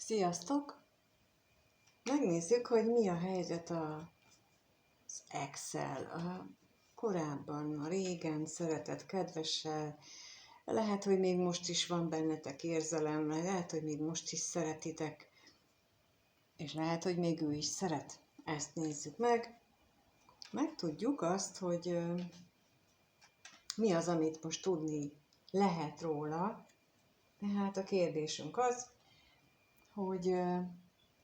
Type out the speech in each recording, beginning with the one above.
Sziasztok! Megnézzük, hogy mi a helyzet az Excel. Korábban, a régen szeretett kedvessel, lehet, hogy még most is van bennetek érzelem, lehet, hogy még most is szeretitek, és lehet, hogy még ő is szeret. Ezt nézzük meg. Megtudjuk azt, hogy mi az, amit most tudni lehet róla. Tehát a kérdésünk az, hogy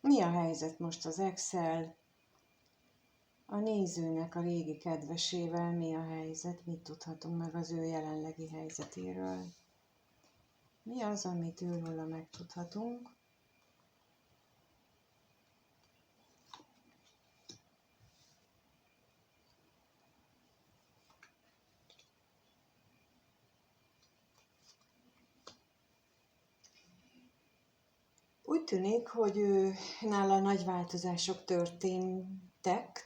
mi a helyzet most az Excel, a nézőnek a régi kedvesével, mi a helyzet, mit tudhatunk meg az ő jelenlegi helyzetéről. Mi az, amit őróla megtudhatunk. Úgy tűnik, hogy nála nagy változások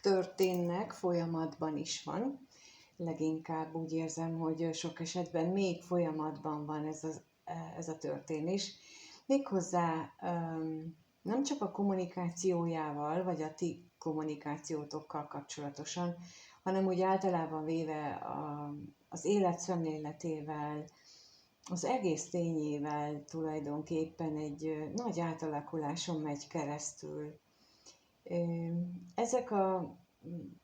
történnek, folyamatban is van. Leginkább úgy érzem, hogy sok esetben még folyamatban van ez a történés. Méghozzá nem csak a kommunikációjával, vagy a ti kommunikációtokkal kapcsolatosan, hanem úgy általában véve az életszemléletével, az egész tényével tulajdonképpen egy nagy átalakuláson megy keresztül. Ezek a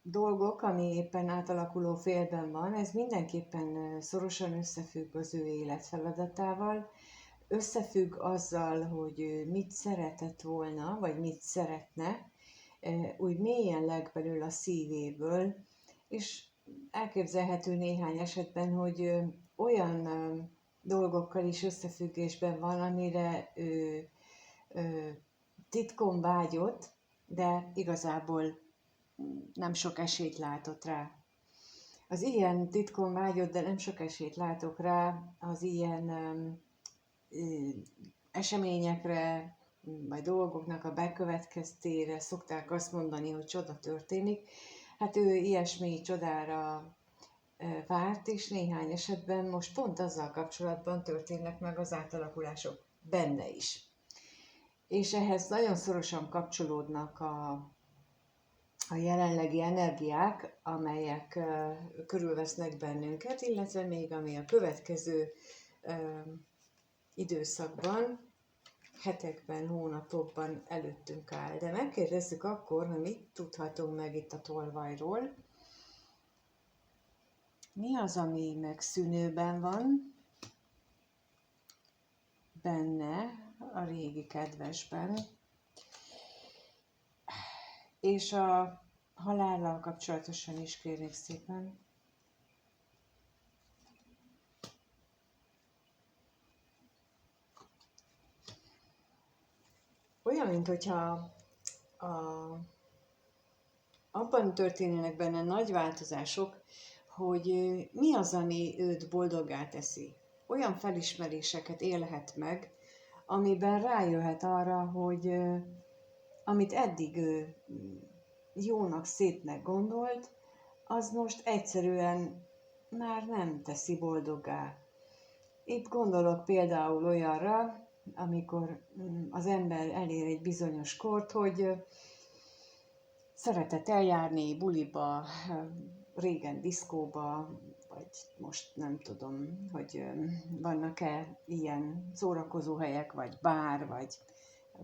dolgok, ami éppen átalakuló félben van, ez mindenképpen szorosan összefügg az ő életfeladatával, összefügg azzal, hogy mit szeretett volna, vagy mit szeretne, úgy mélyen legbelül a szívéből, és elképzelhető néhány esetben, hogy olyan dolgokkal is összefüggésben van, amire ő titkon vágyott, de igazából nem sok esélyt látott rá. Az ilyen titkon vágyott, de nem sok esélyt látok rá, az ilyen eseményekre, vagy dolgoknak a bekövetkeztére szokták azt mondani, hogy csoda történik. Hát ő ilyesmi csodára várt, és néhány esetben most pont azzal kapcsolatban történnek meg az átalakulások benne is. És ehhez nagyon szorosan kapcsolódnak a jelenlegi energiák, amelyek körülvesznek bennünket, illetve még ami a következő időszakban, hetekben, hónapokban előttünk áll. De megkérdezzük akkor, hogy mit tudhatunk meg itt a tolvajról. Mi az, ami megszűnőben van benne, a régi kedvesben, és a halállal kapcsolatosan is kérnék szépen. Olyan, mintha abban történnének benne nagy változások, hogy mi az, ami őt boldoggá teszi. Olyan felismeréseket élhet meg, amiben rájöhet arra, hogy amit eddig ő jónak, szépnek gondolt, az most egyszerűen már nem teszi boldoggá. Itt gondolok például olyanra, amikor az ember elér egy bizonyos kort, hogy szeretett eljárni buliba, régen diszkóba, vagy most nem tudom, hogy vannak-e ilyen szórakozó helyek, vagy bár,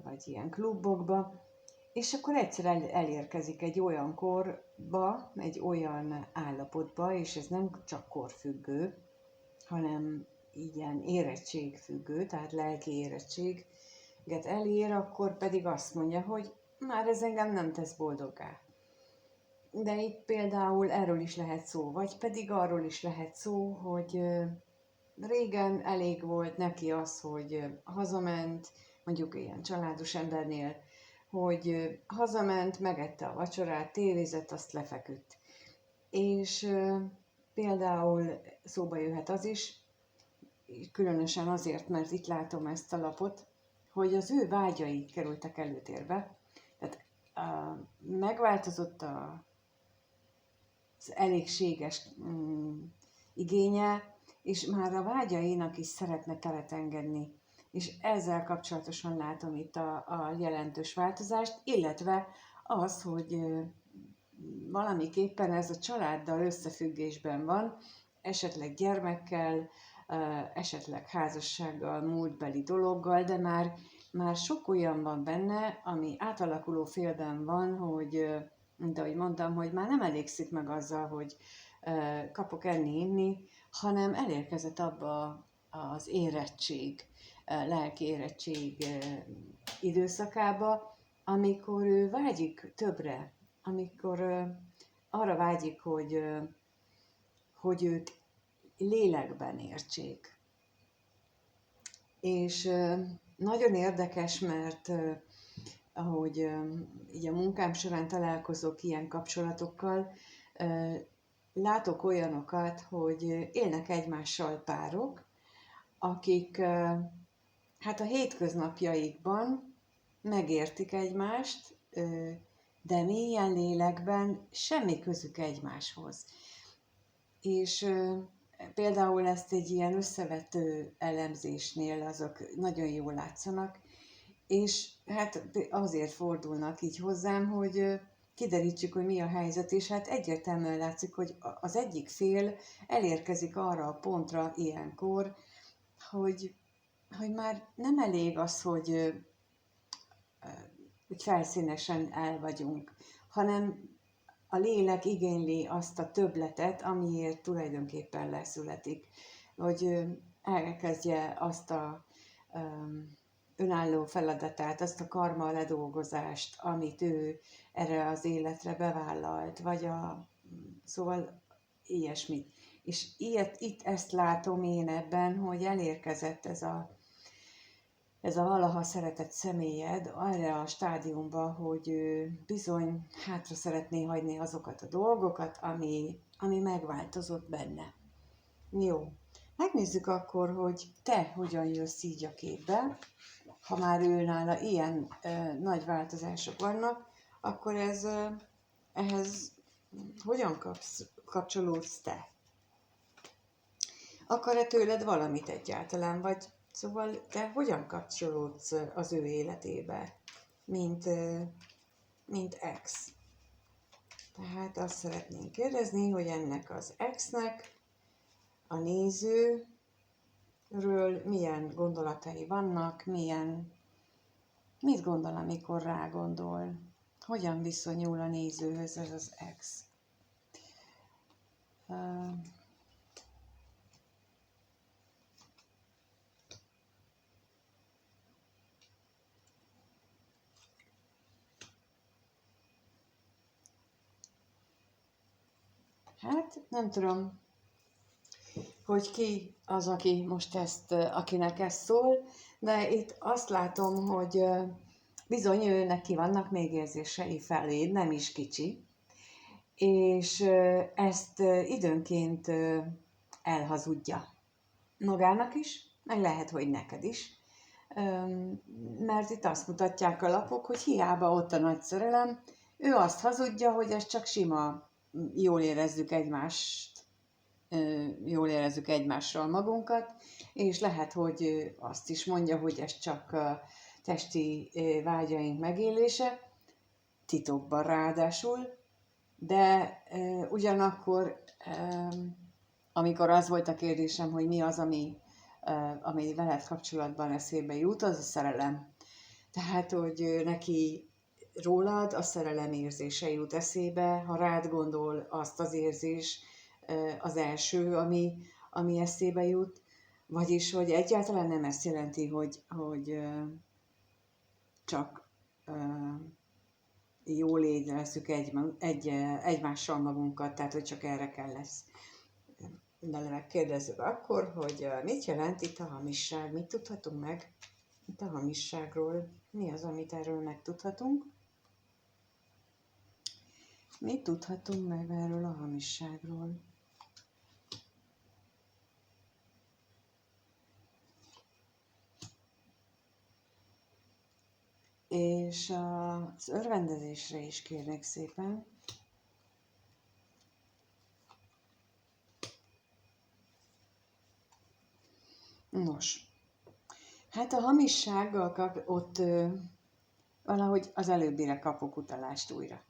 vagy ilyen klubokba, és akkor egyszer elérkezik egy olyan korba, egy olyan állapotba, és ez nem csak korfüggő, hanem ilyen érettségfüggő, tehát lelki érettséget elér, akkor pedig azt mondja, hogy már ez engem nem tesz boldoggá. De itt például erről is lehet szó, vagy pedig arról is lehet szó, hogy régen elég volt neki az, hogy hazament, mondjuk ilyen családos embernél, hogy hazament, megette a vacsorát, tévézett, azt lefeküdt. És például szóba jöhet az is, különösen azért, mert itt látom ezt a lapot, hogy az ő vágyai kerültek előtérbe. Tehát megváltozott az elégséges igénye, és már a vágyainak is szeretne teret engedni. És ezzel kapcsolatosan látom itt a jelentős változást, illetve az, hogy valamiképpen ez a családdal összefüggésben van, esetleg gyermekkel, esetleg házassággal, múltbeli dologgal, de már sok olyan van benne, ami átalakuló félben van, hogy, mint ahogy mondtam, hogy már nem elégszik meg azzal, hogy kapok enni-inni, hanem elérkezett abba az érettség, lelki érettség időszakába, amikor ő vágyik többre, amikor arra vágyik, hogy őt lélekben értsék. És nagyon érdekes, mert ahogy így a munkám során találkozok ilyen kapcsolatokkal, látok olyanokat, hogy élnek egymással párok, akik hát a hétköznapjaikban megértik egymást, de mélyen lélekben semmi közük egymáshoz. És például ezt egy ilyen összevető elemzésnél azok nagyon jól látszanak, és hát azért fordulnak így hozzám, hogy kiderítsük, hogy mi a helyzet, és hát egyértelműen látszik, hogy az egyik fél elérkezik arra a pontra ilyenkor, hogy már nem elég az, hogy felszínesen el vagyunk, hanem a lélek igényli azt a többletet, amiért tulajdonképpen leszületik, hogy elkezdje azt a önálló feladatát, azt a karma ledolgozást, amit ő erre az életre bevállalt, vagy szóval ilyesmit. És itt ezt látom én ebben, hogy elérkezett ez a valaha szeretett személyed arra a stádiumba, hogy ő bizony hátra szeretné hagyni azokat a dolgokat, ami megváltozott benne. Jó, megnézzük akkor, hogy te hogyan jössz így a képbe. Ha már őnála ilyen nagy változások vannak, akkor ehhez hogyan kapcsolódsz te? Akar-e tőled valamit egyáltalán, vagy szóval te hogyan kapcsolódsz az ő életébe, mint ex? Tehát azt szeretnénk kérdezni, hogy ennek az exnek a nézőről milyen gondolatai vannak, mit gondol, amikor rá gondol, hogyan viszonyul a nézőhöz ez az ex. Hát nem tudom, hogy ki az, aki most akinek ez szól, de itt azt látom, hogy bizony neki vannak még érzései feléd, nem is kicsi, és ezt időnként elhazudja magának is, meg lehet, hogy neked is, mert itt azt mutatják a lapok, hogy hiába ott a nagy szerelem, ő azt hazudja, hogy ez csak sima, jól érezzük egymással magunkat, és lehet, hogy azt is mondja, hogy ez csak testi vágyaink megélése, titokban ráadásul, de ugyanakkor, amikor az volt a kérdésem, hogy mi az, ami veled kapcsolatban eszébe jut, az a szerelem. Tehát, hogy neki rólad a szerelem érzése jut eszébe, ha rád gondol, azt az érzés az első, ami eszébe jut, vagyis, hogy egyáltalán nem ezt jelenti, hogy csak jól érezzük egymással magunkat, tehát, hogy csak erre kell lesz. De megkérdezzük akkor, hogy mit jelent itt a hamisság, mit tudhatunk meg itt a hamisságról, mi az, amit erről megtudhatunk. Mit tudhatunk meg erről a hamisságról? És az örvendezésre is kérnék szépen. Nos, Hát a hamissággal ott valahogy az előbbire kapok utalást újra.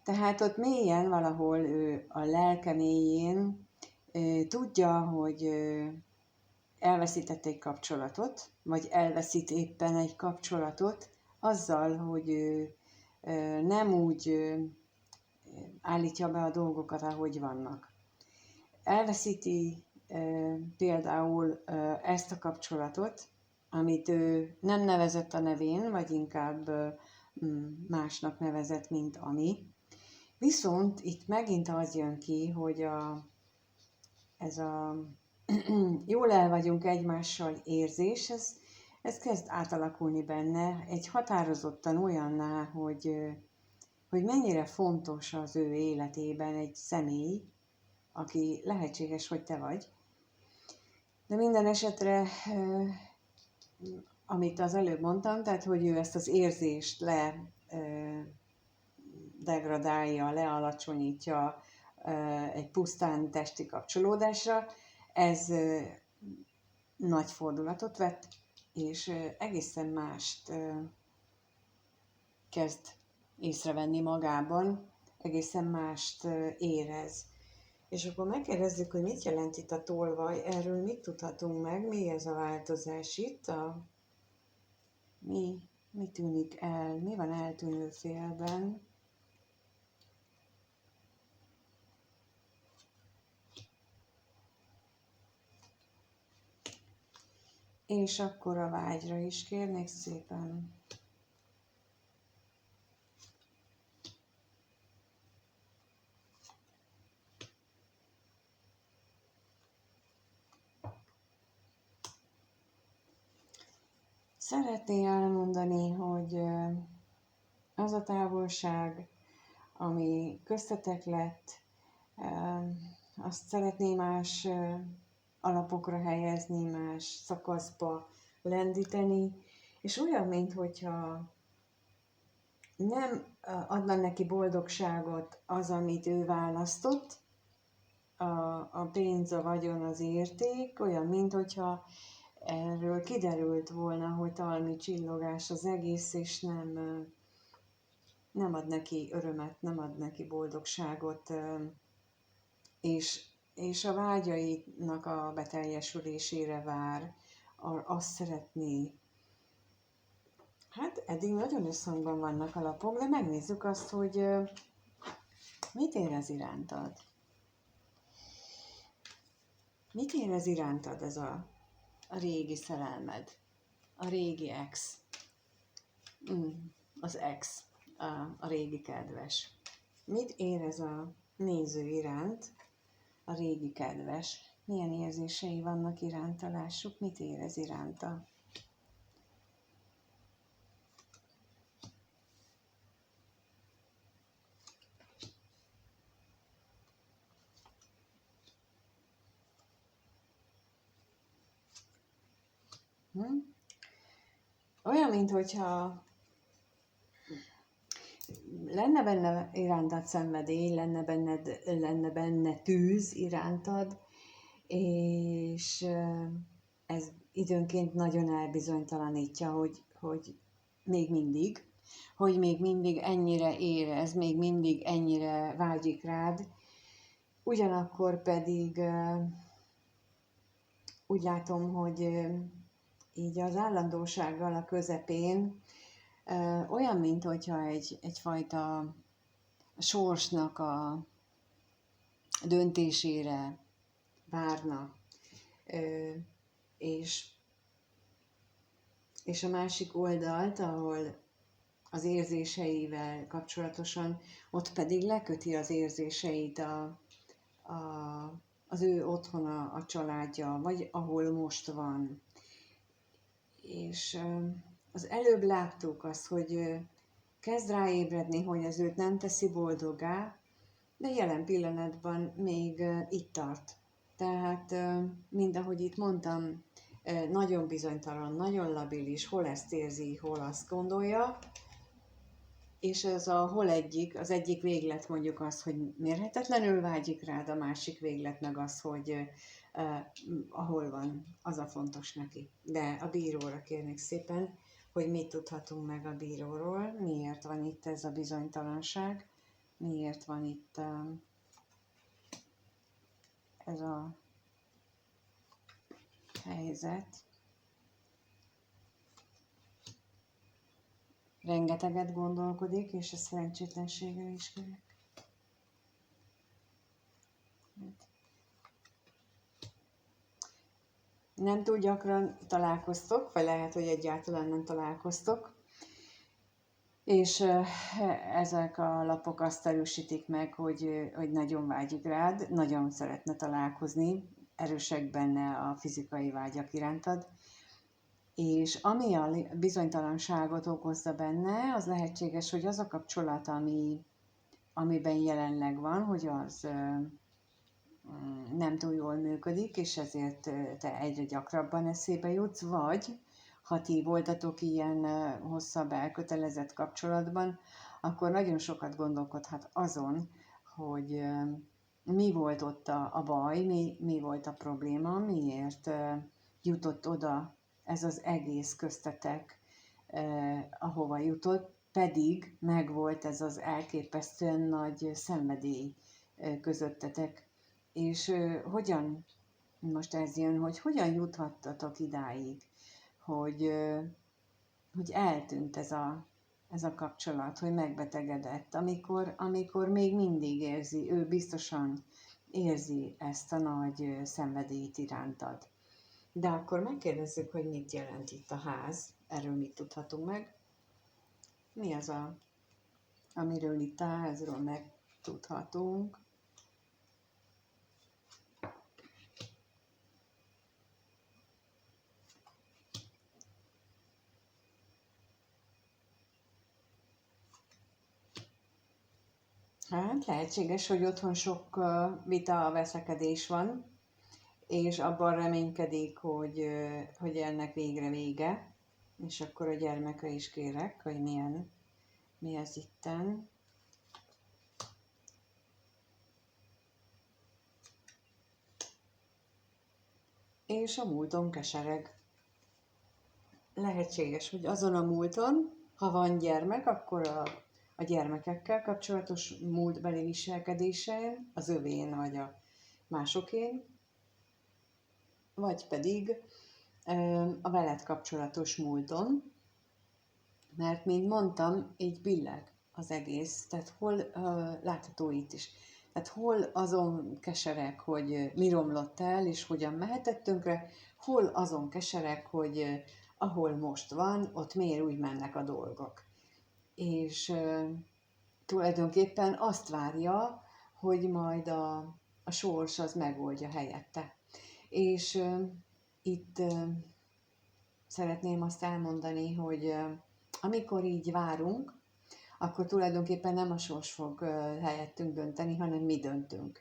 Tehát ott mélyen valahol a lelke mélyén tudja, hogy elveszített egy kapcsolatot, vagy elveszít éppen egy kapcsolatot azzal, hogy nem úgy állítja be a dolgokat, ahogy vannak. Elveszíti például ezt a kapcsolatot, amit ő nem nevezett a nevén, vagy inkább másnak nevezett, mint ami. Viszont itt megint az jön ki, hogy ez a jól el vagyunk egymással érzés, ez kezd átalakulni benne egy határozottan olyanná, hogy mennyire fontos az ő életében egy személy, aki lehetséges, hogy te vagy. De minden esetre, amit az előbb mondtam, tehát hogy ő ezt az érzést degradálja, lealacsonyítja egy pusztán testi kapcsolódásra, ez nagy fordulatot vett, és egészen mást kezd észrevenni magában, egészen mást érez. És akkor megkérdezzük, hogy mit jelent itt a tolvaj, erről mit tudhatunk meg, mi ez a változás itt, mi tűnik el, mi van eltűnő félben. És akkor a vágyra is kérnék szépen. Szeretné elmondani, hogy az a távolság, ami köztetek lett, azt szeretné más alapokra helyezni, más szakaszba lendíteni, és olyan, minthogyha nem adna neki boldogságot az, amit ő választott, a pénz, a vagyon, az érték, olyan, minthogyha erről kiderült volna, hogy talmi csillogás az egész, és nem ad neki örömet, nem ad neki boldogságot, és a vágyainak a beteljesülésére vár, azt szeretné. Hát eddig nagyon összhangban vannak a lapok, de megnézzük azt, hogy mit érez irántad. Mit érez irántad ez a régi szerelmed, a régi ex, az ex, a régi kedves. Mit érez a néző iránt, a régi kedves? Milyen érzései vannak iránta, lássuk, mit érez iránta. Olyan, minthogyha lenne benne irántad szenvedély, lenne benne tűz irántad, és ez időnként nagyon elbizonytalanítja, hogy még mindig ennyire érez, még mindig ennyire vágyik rád, ugyanakkor pedig úgy látom, hogy így az állandósággal a közepén olyan, minthogyha egyfajta sorsnak a döntésére várna, és a másik oldalt, ahol az érzéseivel kapcsolatosan, ott pedig leköti az érzéseit az ő otthona, a családja, vagy ahol most van. És az előbb láttuk azt, hogy kezd ráébredni, hogy ez őt nem teszi boldoggá, de jelen pillanatban még itt tart. Tehát, mind ahogy itt mondtam, nagyon bizonytalan, nagyon labilis, hol ezt érzi, hol azt gondolja. És ez a hol egyik, az egyik véglet mondjuk az, hogy mérhetetlenül vágyik rád, a másik véglet meg az, hogy ahol van, az a fontos neki. De a bíróra kérnék szépen, hogy mit tudhatunk meg a bíróról, miért van itt ez a bizonytalanság, miért van itt ez a helyzet. Rengeteget gondolkodik, és a szerencsétlenségre is kérek. Nem túl gyakran találkoztok, vagy lehet, hogy egyáltalán nem találkoztok, és ezek a lapok azt erősítik meg, hogy nagyon vágyik rád, nagyon szeretne találkozni, erősek benne a fizikai vágyak irántad, és ami a bizonytalanságot okozza benne, az lehetséges, hogy az a kapcsolat, amiben jelenleg van, hogy az nem túl jól működik, és ezért te egyre gyakrabban eszébe jutsz, vagy ha ti voltatok ilyen hosszabb elkötelezett kapcsolatban, akkor nagyon sokat gondolkodhat azon, hogy mi volt ott a baj, mi volt a probléma, miért jutott oda ez az egész köztetek, ahova jutott, pedig megvolt ez az elképesztően nagy szenvedély közöttetek. És hogyan, most ez jön, hogy hogyan juthattatok idáig, hogy eltűnt ez a kapcsolat, hogy megbetegedett, amikor még mindig érzi, ő biztosan érzi ezt a nagy szenvedélyt irántad. De akkor megkérdezzük, hogy mit jelent itt a ház, erről mit tudhatunk meg. Mi az, amiről itt a házról megtudhatunk? Hát lehetséges, hogy otthon sok vita, veszekedés van, és abban reménykedik, hogy ennek végre vége, és akkor a gyermekre is kérek, hogy mi ez itten. És a múlton kesereg. Lehetséges, hogy azon a múlton, ha van gyermek, akkor a gyermekekkel kapcsolatos múltbeli viselkedése, az övén vagy a másokén, vagy pedig a veled kapcsolatos múlton, mert, mint mondtam, így billeg az egész, tehát hol látható itt is. Tehát hol azon keserek, hogy mi romlott el, és hogyan mehetett tönkre, hol azon keserek, hogy ahol most van, ott miért úgy mennek a dolgok. És tulajdonképpen azt várja, hogy majd a sors az megoldja helyette. És itt szeretném azt elmondani, hogy amikor így várunk, akkor tulajdonképpen nem a sors fog helyettünk dönteni, hanem mi döntünk.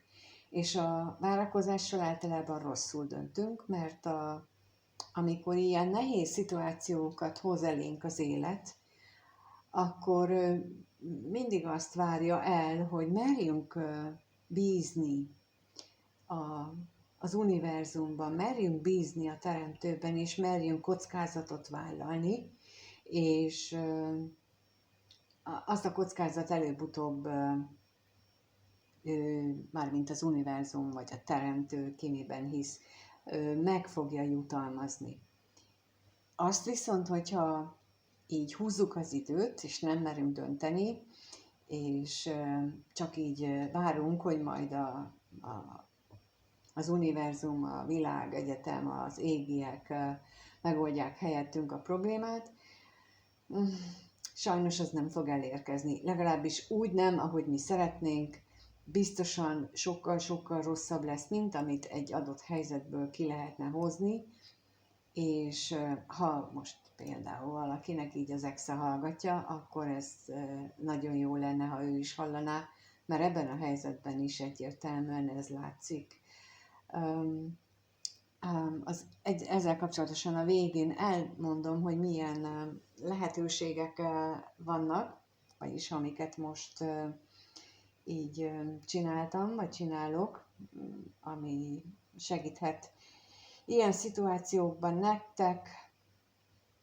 És a várakozással általában rosszul döntünk, mert amikor ilyen nehéz szituációkat hoz elénk az élet, akkor mindig azt várja el, hogy merjünk bízni az univerzumban, merjünk bízni a Teremtőben, és merjünk kockázatot vállalni, és azt a kockázat előbb-utóbb, mármint az univerzum, vagy a Teremtő, ki miben hisz, meg fogja jutalmazni. Azt viszont, hogyha így húzzuk az időt, és nem merünk dönteni, és csak így várunk, hogy majd az univerzum, a világ, egyetem, az égiek megoldják helyettünk a problémát, sajnos az nem fog elérkezni. Legalábbis úgy nem, ahogy mi szeretnénk, biztosan sokkal-sokkal rosszabb lesz, mint amit egy adott helyzetből ki lehetne hozni, és ha most például valakinek így az exe hallgatja, akkor ez nagyon jó lenne, ha ő is hallaná, mert ebben a helyzetben is egyértelműen ez látszik. Ezzel kapcsolatosan a végén elmondom, hogy milyen lehetőségek vannak vagyis amiket most így csináltam, vagy csinálok, ami segíthet ilyen szituációkban nektek,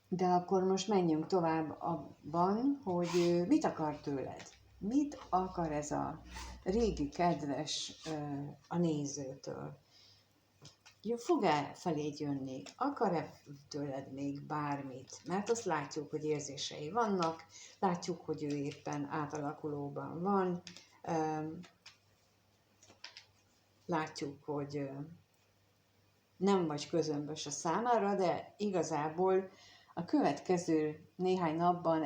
de akkor most menjünk tovább abban, hogy mit akar tőled. Mit akar ez a régi kedves a nézőtől? Fog-e feléd jönni? Akar-e tőled még bármit? Mert azt látjuk, hogy érzései vannak, látjuk, hogy ő éppen átalakulóban van, látjuk, hogy nem vagy közömbös a számára, de igazából a következő néhány napban,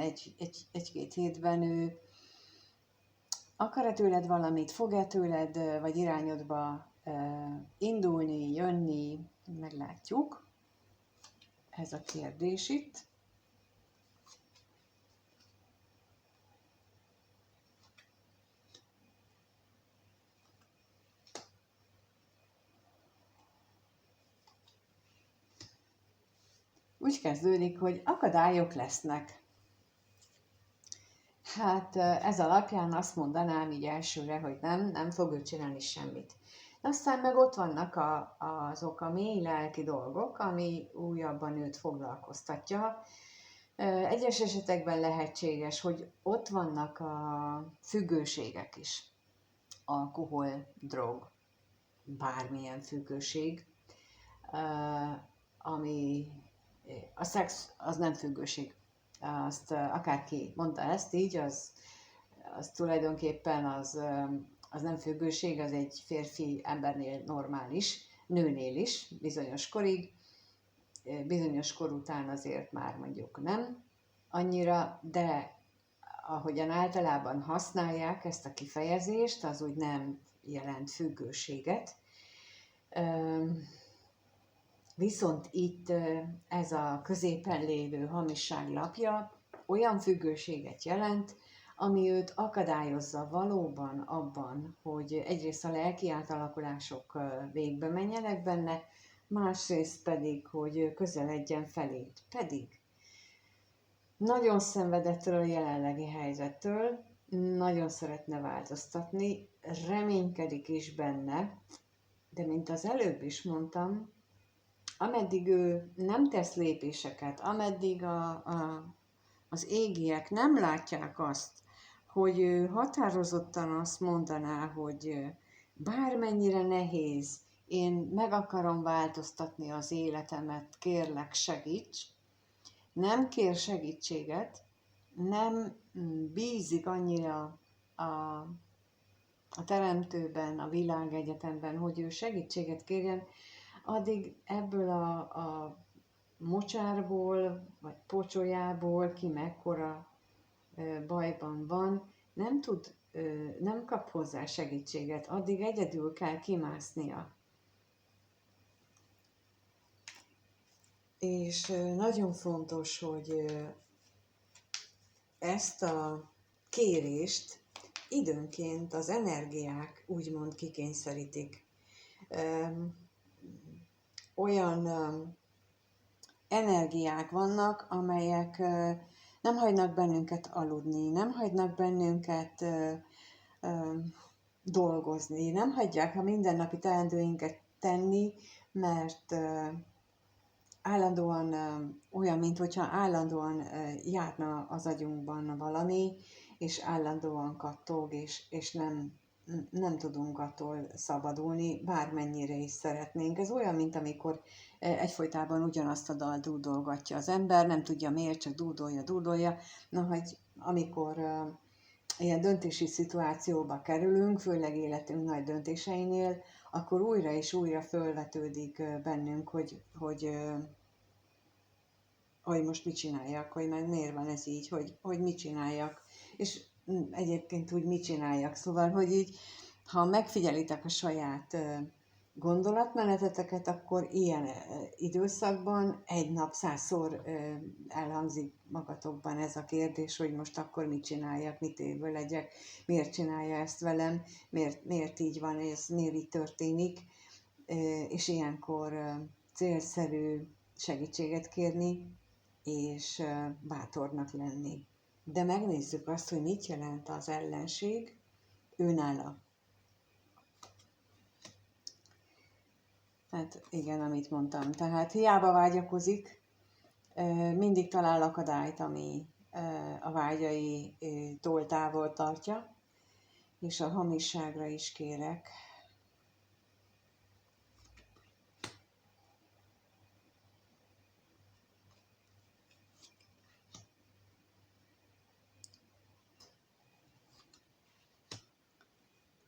egy-két hétben ő akar-e tőled valamit, fog-e tőled vagy irányodba indulni, jönni, meglátjuk. Ez a kérdés itt. Úgy kezdődik, hogy akadályok lesznek. Hát ez alapján azt mondanám így elsőre, hogy nem fog ő csinálni semmit. De aztán meg ott vannak azok a mély lelki dolgok, ami újabban őt foglalkoztatja. Egyes esetekben lehetséges, hogy ott vannak a függőségek is. Alkohol, drog, bármilyen függőség, ami a szex az nem függőség. Azt akárki mondta ezt így, az tulajdonképpen az nem függőség, az egy férfi embernél normális, nőnél is bizonyos korig, bizonyos kor után azért már mondjuk nem annyira, de ahogyan általában használják ezt a kifejezést, az úgy nem jelent függőséget. Viszont itt ez a középen lévő hamisság lapja olyan függőséget jelent, ami őt akadályozza valóban abban, hogy egyrészt a lelki átalakulások végbe menjenek benne, másrészt pedig, hogy közeledjen felé. Pedig nagyon szenved ettől a jelenlegi helyzettől, nagyon szeretne változtatni, reménykedik is benne, de mint az előbb is mondtam, ameddig ő nem tesz lépéseket, ameddig az égiek nem látják azt, hogy ő határozottan azt mondaná, hogy bármennyire nehéz, én meg akarom változtatni az életemet, kérlek segíts, nem kér segítséget, nem bízik annyira a teremtőben, a világegyetemben, hogy ő segítséget kérjen, addig ebből a mocsárból, vagy pocsolyából, ki mekkora bajban van, nem kap hozzá segítséget, addig egyedül kell kimásznia. És nagyon fontos, hogy ezt a kérést időnként az energiák úgymond kikényszerítik. Olyan energiák vannak, amelyek nem hagynak bennünket aludni, nem hagynak bennünket dolgozni, nem hagyják a mindennapi teendőinket tenni, mert állandóan olyan, mintha állandóan járna az agyunkban valami, és állandóan kattog, és nem tudunk attól szabadulni, bármennyire is szeretnénk. Ez olyan, mint amikor egyfolytában ugyanazt a dalt dúdolgatja az ember, nem tudja miért, csak dúdolja. Na, hogy amikor ilyen döntési szituációba kerülünk, főleg életünk nagy döntéseinél, akkor újra és újra fölvetődik bennünk, hogy most mit csináljak, hogy meg miért van ez így, hogy mit csináljak, és egyébként úgy mit csináljak. Szóval, hogy így, ha megfigyelitek a saját gondolatmeneteteket, akkor ilyen időszakban egy nap 100-szor elhangzik magatokban ez a kérdés, hogy most akkor mit csináljak, mit évből legyek, miért csinálja ezt velem, miért így van ez, miért így történik, és ilyenkor célszerű segítséget kérni, és bátornak lenni. de megnézzük azt, hogy mit jelent az ellenség őnála. Hát igen, amit mondtam. Tehát hiába vágyakozik, mindig talál akadályt, ami a vágyaitól távol tartja, és a hamisságra is kérek.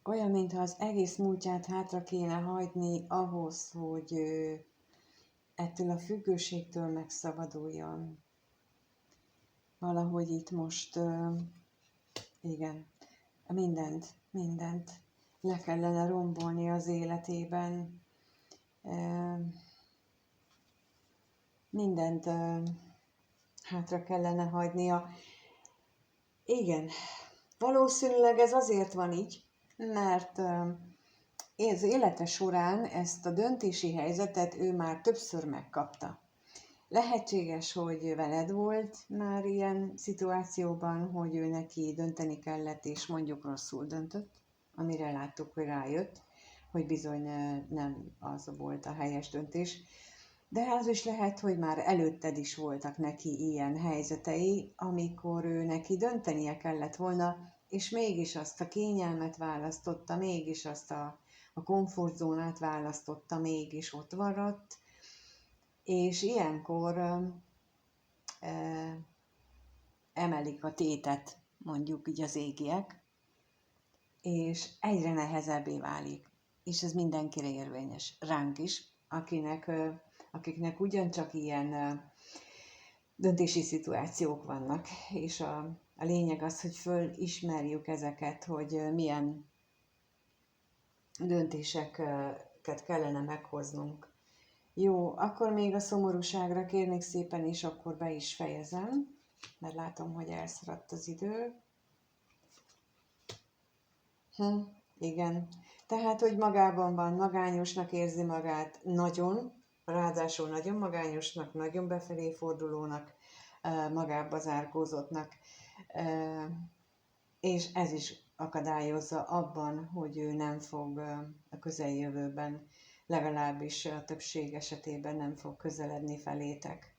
Olyan, mintha az egész múltját hátra kéne hagyni ahhoz, hogy ettől a függőségtől megszabaduljon. Valahogy itt most, igen, mindent le kellene rombolni az életében. Mindent hátra kellene hagynia. Igen, valószínűleg ez azért van így, mert az élete során ezt a döntési helyzetet ő már többször megkapta. Lehetséges, hogy veled volt már ilyen szituációban, hogy ő neki dönteni kellett, és mondjuk rosszul döntött, amire láttuk, hogy rájött, hogy bizony nem az volt a helyes döntés. De az is lehet, hogy már előtted is voltak neki ilyen helyzetei, amikor ő neki döntenie kellett volna, és mégis azt a kényelmet választotta, mégis azt a komfortzónát választotta, mégis ott maradt, és ilyenkor emelik a tétet, mondjuk így az égiek, és egyre nehezebbé válik. És ez mindenkire érvényes, ránk is, akiknek ugyancsak ilyen döntési szituációk vannak, és a lényeg az, hogy fölismerjük ezeket, hogy milyen döntéseket kellene meghoznunk. Jó, akkor még a szomorúságra kérnék szépen, és akkor be is fejezem, mert látom, hogy elszaladt az idő. Igen. Tehát, hogy magában van, magányosnak érzi magát, nagyon, ráadásul nagyon magányosnak, nagyon befelé fordulónak, magába zárkózottnak, és ez is akadályozza abban, hogy ő nem fog a közeljövőben, legalábbis a többség esetében nem fog közeledni felétek.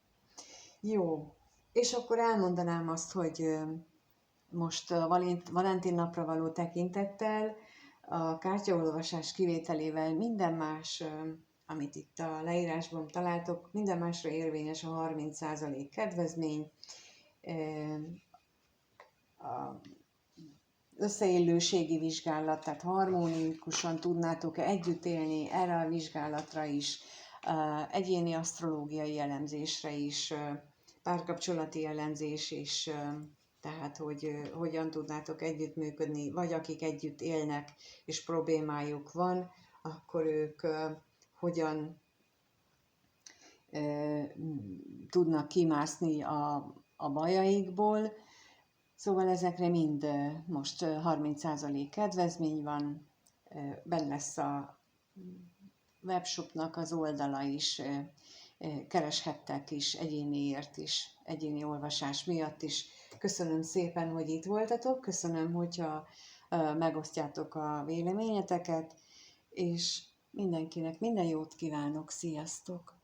Jó, és akkor elmondanám azt, hogy most a Valentin napra való tekintettel, a kártyaolvasás kivételével minden más, amit itt a leírásban találtok, minden másra érvényes a 30% kedvezmény, a összeillőségi vizsgálat, tehát harmonikusan tudnátok-e együtt élni, erre a vizsgálatra is, egyéni asztrológiai elemzésre is, párkapcsolati elemzés is, tehát hogy hogyan tudnátok együttműködni, vagy akik együtt élnek és problémájuk van, akkor ők hogyan tudnak kimászni a bajaikból. Szóval ezekre mind most 30% kedvezmény van, benne lesz a webshopnak az oldala is, kereshettek is egyéniért is, egyéni olvasás miatt is. Köszönöm szépen, hogy itt voltatok, köszönöm, hogyha megosztjátok a véleményeteket, és mindenkinek minden jót kívánok, sziasztok!